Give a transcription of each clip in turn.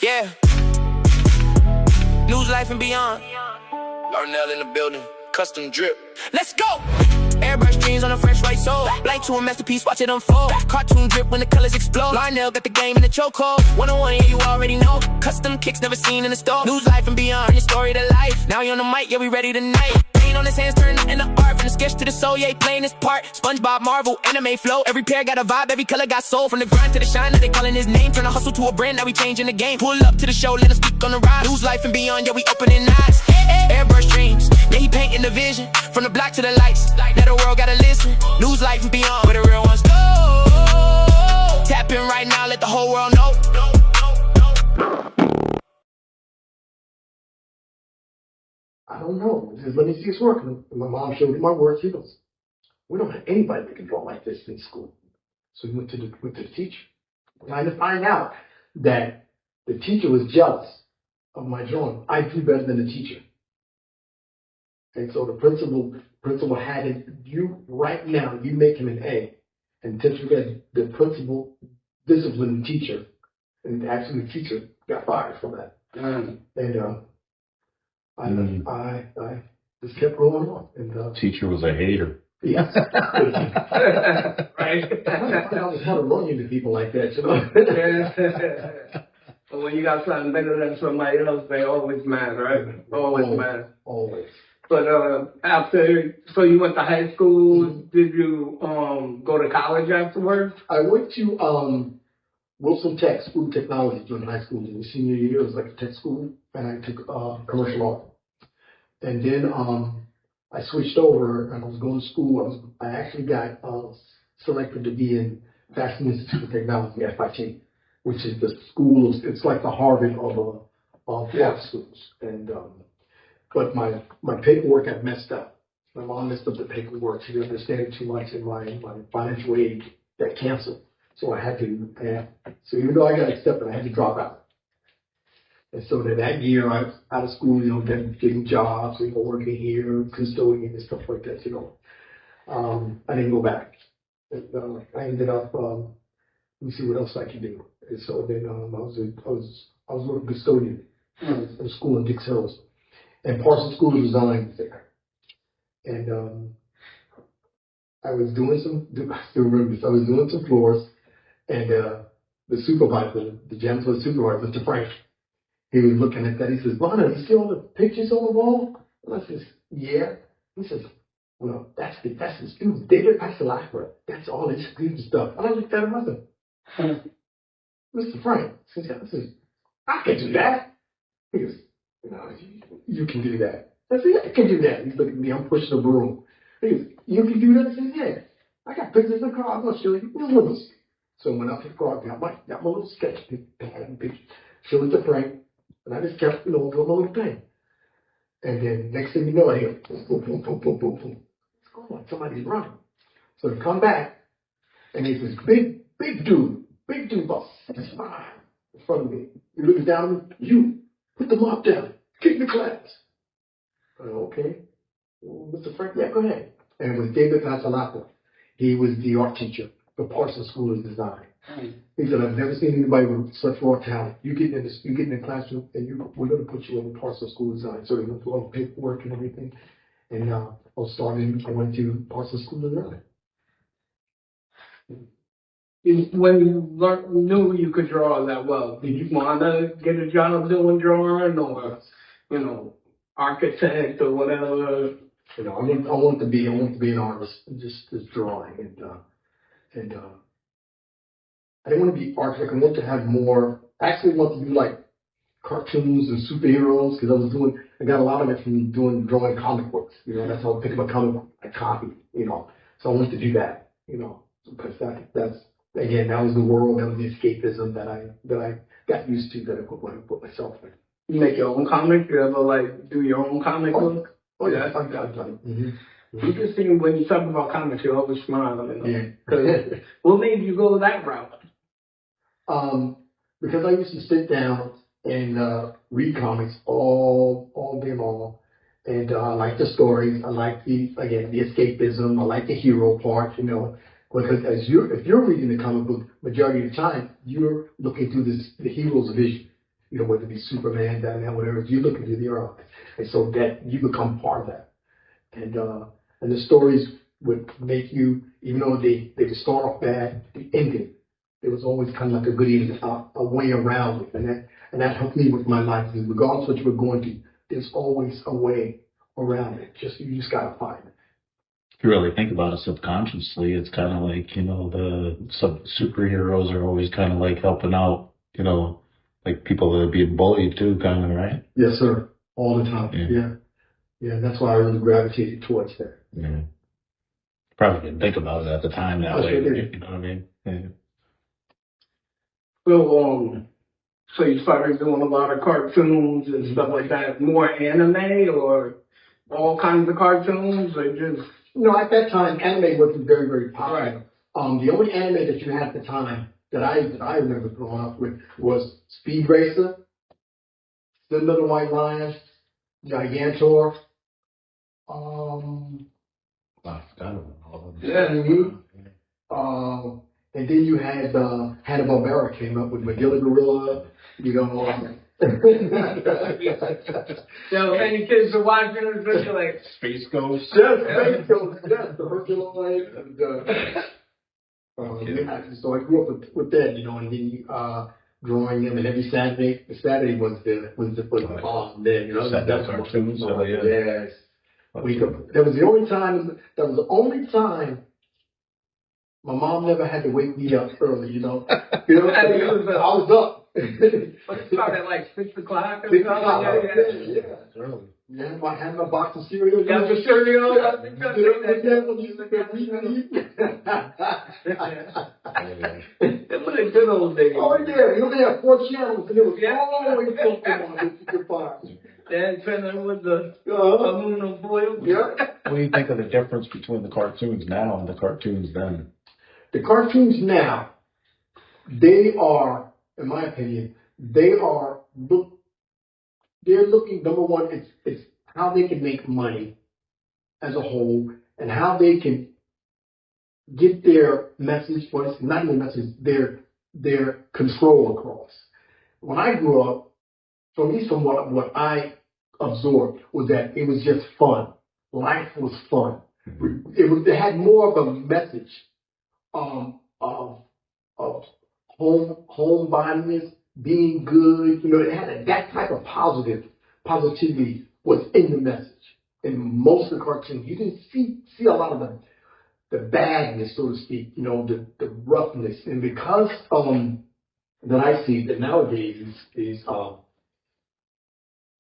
Yeah. News, life, and beyond. Larnell in the building. Custom drip. Let's go! Airbrush jeans on a fresh white sole. Blank to a masterpiece, watch it unfold. Cartoon drip when the colors explode. Larnell got the game in the chokehold. 101, yeah, you already know. Custom kicks never seen in the store. News, life, and beyond. Your story to life. Now you on the mic, yeah, we ready tonight. Paint on his hands, turn into art. From the sketch to the soul, yeah, playing his part. SpongeBob, Marvel, anime flow. Every pair got a vibe, every color got soul. From the grind to the shine, now they calling his name. Turn a hustle to a brand, now we changing the game. Pull up to the show, let us speak on the ride. News, life, and beyond, yeah, we opening eyes. Airbrush dreams, yeah, he painting the vision. From the block to the lights, now the world gotta listen. News, life, and beyond, where the real ones go. Tap in right now, let the whole world know. I don't know. He says, let me see his work. And my mom showed me my work. She goes, we don't have anybody that can draw like this in school. So we went to the teacher. And I had to find out that the teacher was jealous of my drawing. I do better than the teacher. And so the principal had it, you right now, you make him an A. And the principal disciplined the teacher. And actually the teacher got fired from that. And I just kept going on. And teacher was a hater. Yes. Right. I was how to run into people like that, you know. But when you got something better than somebody else, they always mad, right? Always mad. Always. But so you went to high school. Did you go to college afterwards? I went to Wilson Tech, School of Technology, during high school. In the senior year, it was like a tech school, and I took commercial art. And then I switched over, and I was going to school. I actually got selected to be in Fashion Institute of Technology, FIT, which is the school. It's like the Harvard of art schools. And but my paperwork got messed up. My mom messed up the paperwork. She didn't understand it too much, and my financial aid got canceled. So I had to, so even though I got accepted, I had to drop out. And so that year I was out of school, you know, getting jobs, you know, working here, custodian and stuff like that, you know. I didn't go back. And, I ended up, let me see what else I could do. And so then I was working custodian at a school in Dix Hills. And Parsons School of Design was there. And I was doing I still remember this, I was doing some floors. And the supervisor, the janitor supervisor, Mr. Frank, he was looking at that. He says, Lana, you see all the pictures on the wall? And I says, yeah. He says, well, that's the students. That's the library. That's all this student stuff. And I looked at him, I said, Mr. Frank, I says, I can do that. He goes, no, you can do that. I said, yeah, I can do that. He's looking at me, I'm pushing a broom. He goes, you can do that? I said, yeah. I got pictures in the car, I'm going to show you. So when I took the car, got my little sketch pad and picture, showed it to Frank, and I just kept, you know, doing my little thing. And then next thing you know, I hear boom, boom, boom, boom, boom, boom, boom. What's going on? Somebody's running. So to come back, and there's this big dude about 6'5" in front of me. He looks down at me, you, put the mop down, kick the class. I said, okay. Well, Mr. Frank, yeah, go ahead. And it was David Pasalato. He was the art teacher for Parsons School of Design. He said, I've never seen anybody with such raw talent. You get in the classroom, and we're going to put you in the Parsons School of Design. So they went through all the paperwork and everything. And I went to Parsons School of Design. When you knew you could draw that well, did you want to get a job doing drawing or, you know, architect or whatever? You know, I want to be an artist, just drawing, and I didn't want to be architect. I want to have more. I actually want to do like cartoons and superheroes because I got a lot of it from drawing comic books. You know, that's how I pick up a comic book, I copy. You know, so I wanted to do that. You know, because that's again, that was the world, that was the escapism that I got used to, that I put myself in. You make your own comic? You ever like do your own comic book? Oh yeah, I've done it. Mm-hmm. Interesting when you talk about comics, you always smile. You know? Yeah. What made you go that route? Because I used to sit down and read comics all day long, and I like the stories. I like the escapism. I like the hero part, you know. Because if you're reading the comic book, majority of the time you're looking through the hero's vision. whether it be Superman, Batman, whatever, you look into their eyes. And so that you become part of that. And the stories would make you, even though they would start off bad, the ending, it was always kind of like a good ending, a way around it. And that helped me with my life. Regardless of what you were going through, there's always a way around it. You just gotta find it. If you really think about it subconsciously, it's kind of like, the superheroes are always kind of like helping out, like people that are being bullied too, kind of, right? Yes, sir. All the time. Yeah. That's why I really gravitated towards that. Yeah. Probably didn't think about it at the time that way. Sure You know what I mean? Yeah. So you started doing a lot of cartoons and stuff like that. More anime or all kinds of cartoons, or just? At that time, anime wasn't very, very popular. Right. The only anime that you had at the time that I remember growing up with was Speed Racer, The Little White Lion, Gigantor. I forgot about all of them. Yeah. And then you had Hanna-Barbera came up with Magilla Gorilla. Any kids are watching it, especially like Space Ghost. Yes, Space Ghost. Yes, the Herculoid. So I grew up with that, and then drawing them, and every Saturday was the bomb. Then That's cartoons. So yeah. Yes. That was the only time. My mom never had to wake me up early, I was up. But it started at like 6 o'clock or something. Yeah. Early. Yeah, I had my box of cereal. Got the cereal. It was a good old day. Oh yeah, you only had 4 channels and it was always something on that you could find. Dan Turner with the aluminum foil. Yeah. What do you think of the difference between the cartoons now and the cartoons then? The cartoons now, they are, in my opinion, they're looking, number one, it's how they can make money as a whole and how they can get their message, or it's not even message, their control across. When I grew up, so at least from what I absorbed was that it was just fun. Life was fun. It had more of a message of homebodiedness, being good. It had that type of positivity was in the message. In most of the cartoons, you didn't see a lot of the badness, so to speak. The roughness, and because that I see that nowadays is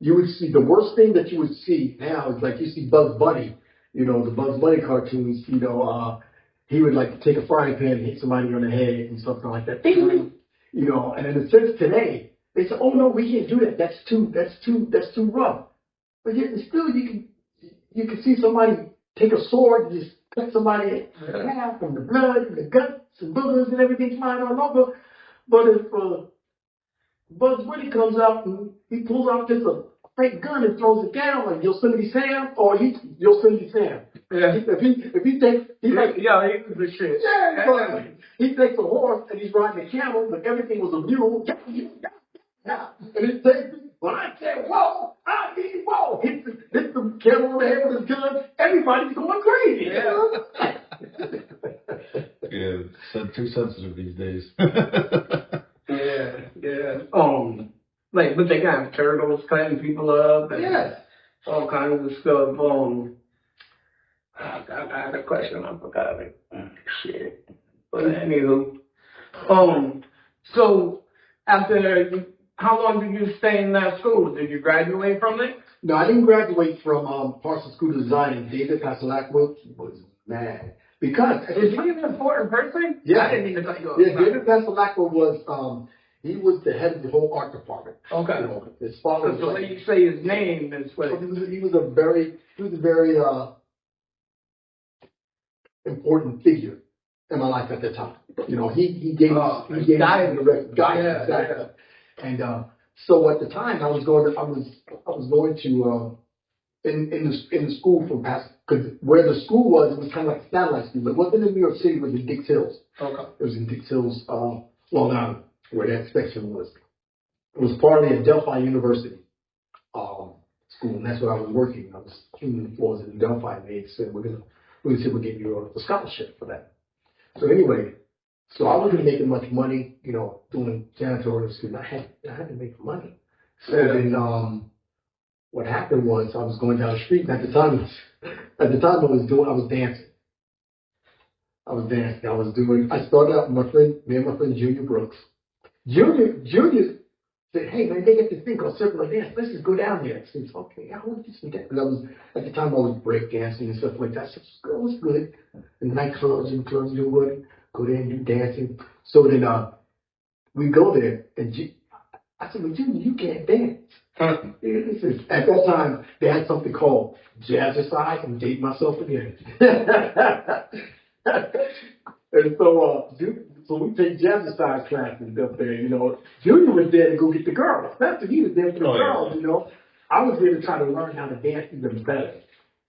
you would see the worst thing that you would see now is like you see Bugs Bunny, the Bugs Bunny cartoons, he would like take a frying pan and hit somebody on the head and something like that. And in a sense today, they say, oh no, we can't do that. That's too rough. But yet still you can see somebody take a sword and just cut somebody in half and the blood and the guts and boogers and everything flying all over. But if Bugs Bunny comes out and he pulls out just a fake gun and throws it down like Yosemite Sam or Yosemite Sam. Yeah. If he takes, he was the shit. Yeah, he takes a horse and he's riding a camel, but everything was a mule. Yeah. And it takes, when I say whoa, I mean whoa. Hits the camel on the head with his gun. Everybody's going crazy. Yeah, said too sensitive these days. Yeah. But they got turtles cutting people up and all kinds of stuff. I had a question, I forgot it. Shit. But anywho, so after, how long did you stay in that school? Did you graduate from it? No, I didn't graduate from Parsons School of Design, and David Pasalakwa was mad. Because is he an important person? Yeah. I didn't even know you were. Yeah, David Pasalakwa was he was the head of the whole art department. Okay. His father was the way you say his name is what he was a very important figure in my life at that time. He gave guidance. Yeah. And so at the time I was going to in the school from past, because where the school was, it was kind of like a satellite school, but it wasn't in New York City, it was in Dix Hills. Okay. It was in Dix Hills, Long Island, where that section was. It was partly at Delphi University school, and that's where I was working. I was cleaning the floors in Delphi, and they said we'll give you a scholarship for that. So anyway, so I wasn't making much money, doing janitorial school. I had to make money. So then what happened was I was going down the street, and at the time I was dancing. I started out with me and my friend Junior Brooks. Junior said, "Hey man, they get this thing called circular dance. Let's just go down there." I said, "Okay, I want to do that." Because at the time I was break dancing and stuff like that. So it was good. And nightclubs and clubs, you would go there and do dancing. So then we go there, and I said, "Well, Junior, you can't dance." At that time, they had something called Jazzercise. I'm dating myself again. And so we take Jazzercise classes up there, Junior was there to go get the girls. That's what he was there for the girls, I was there to try to learn how to dance even better.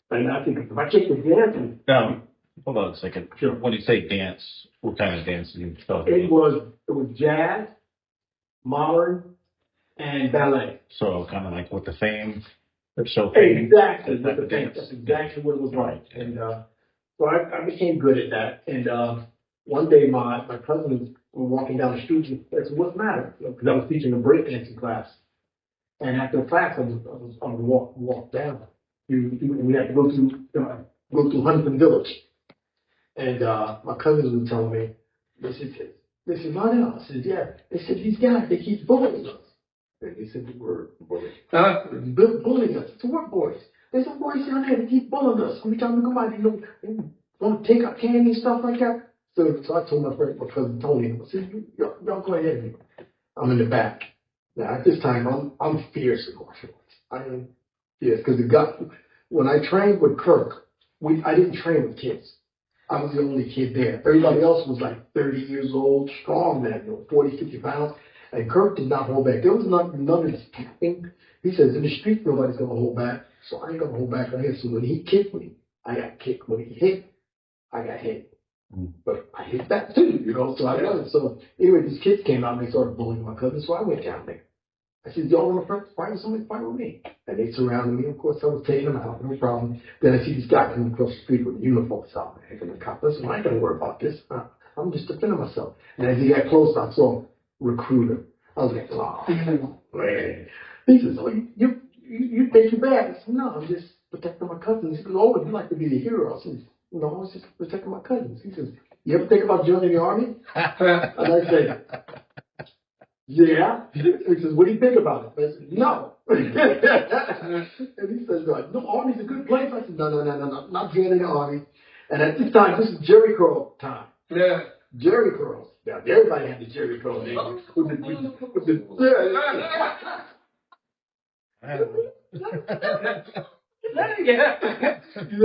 And I think if I take the dancing. Now, hold on a second. Sure. When you say dance, what kind of dance are you talking It about? was jazz, modern, and ballet. So kind of like with the fame, or so fame. Exactly. that type of dance. That's exactly what it was like. And so I became good at that. And one day my cousins were walking down the street and I said, "What's the matter?" Because I was teaching a breakdancing class. And after the class, I was on the walk down. We had to go through Huntington Village. And my cousins were telling me, they said, "Larnell." I said, "Yeah." They said, "These guys, they keep bullying us." And they said the word bullying. Bullying us. So what boys? There's some boys down there that keep bullying us. Every time we come by, they want to take our candy and stuff like that. So I told my cousin Tony, I said, y'all go ahead. I'm in the back. Now at this time, I'm fierce in martial arts. I am fierce because when I trained with Kirk, I didn't train with kids. I was the only kid there. Everybody else was like 30 years old, strong man, 40, 50 pounds. And Kirk did not hold back. There was none of this tapping. He says, in the street, nobody's going to hold back. So I ain't going to hold back right here. So when he kicked me, I got kicked. When he hit, I got hit. But I hit back too, so I got it. So anyway, these kids came out and they started bullying my cousin. So I went down there. I said, "Y'all want to fight with somebody? Fight with me." And they surrounded me. Of course, I was taking them out. No problem. Then I see these guys coming across the street with uniforms on. And the cop, "Listen, I ain't going to worry about this. I'm just defending myself." And as he got closer, I saw recruiter. I was like, "Oh, man." He says, "Oh, you think you're bad?" I said, "No, I'm just protecting my cousins." He goes, "Oh, would you like to be the hero?" I said, "No, I was just protecting my cousins." He says, "You ever think about joining the army?" And I said, "Yeah." He says, "What do you think about it?" I said, "No." And he says, "No, Army's a good place." I said, No, not joining the Army. And at this time, this is Jerry Curl time. Yeah. Jerry curls. Now, everybody had the Jerry curl. You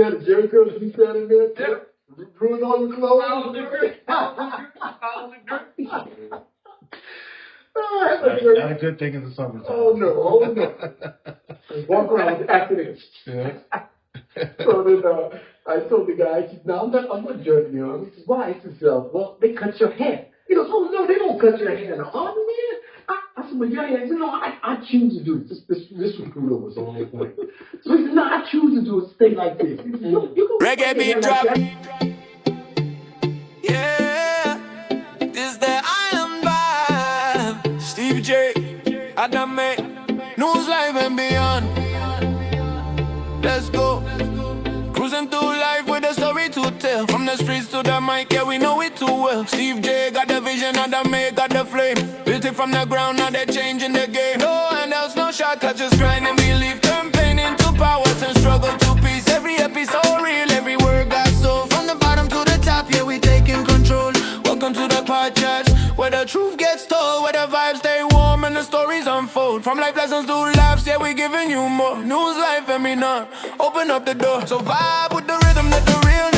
had a Jerry curl, you sat in there, ruined all your clothes. Not a good thing in the summertime. Oh no. Walk around with accidents. Yeah. So then I told the guy, I said, "No, I'm not joining the army." He says, "Why?" He says, "Well, they cut your hair." He goes, "Oh no, they don't cut your hair in the army, man." I said, "Well, yeah, I choose to do this." This recruiter was on the point. So he said, "No, I choose to do it. Stay like this." He said, you Reggae can beat like drop. that. Yeah, this the island vibe. Steve J, Adame, News Live and beyond. Let's go. Cruising through life with a story to tell. From the streets to the mic, yeah, we know it too well. Steve J got the vision, Adame got the flame. Built it from the ground, now they're changing the game. No handouts, no shortcuts, just grind and believe. Turn pain into power, turn struggle to peace. Every episode real, every word got soul. From the bottom to the top, yeah, we taking control. Welcome to the podcast, where the truth gets told, where the vibes stay warm and the stories unfold. From life lessons to laughs, yeah, we giving you more. News, life, and me not. Open up the door, so vibe with the rhythm, let the real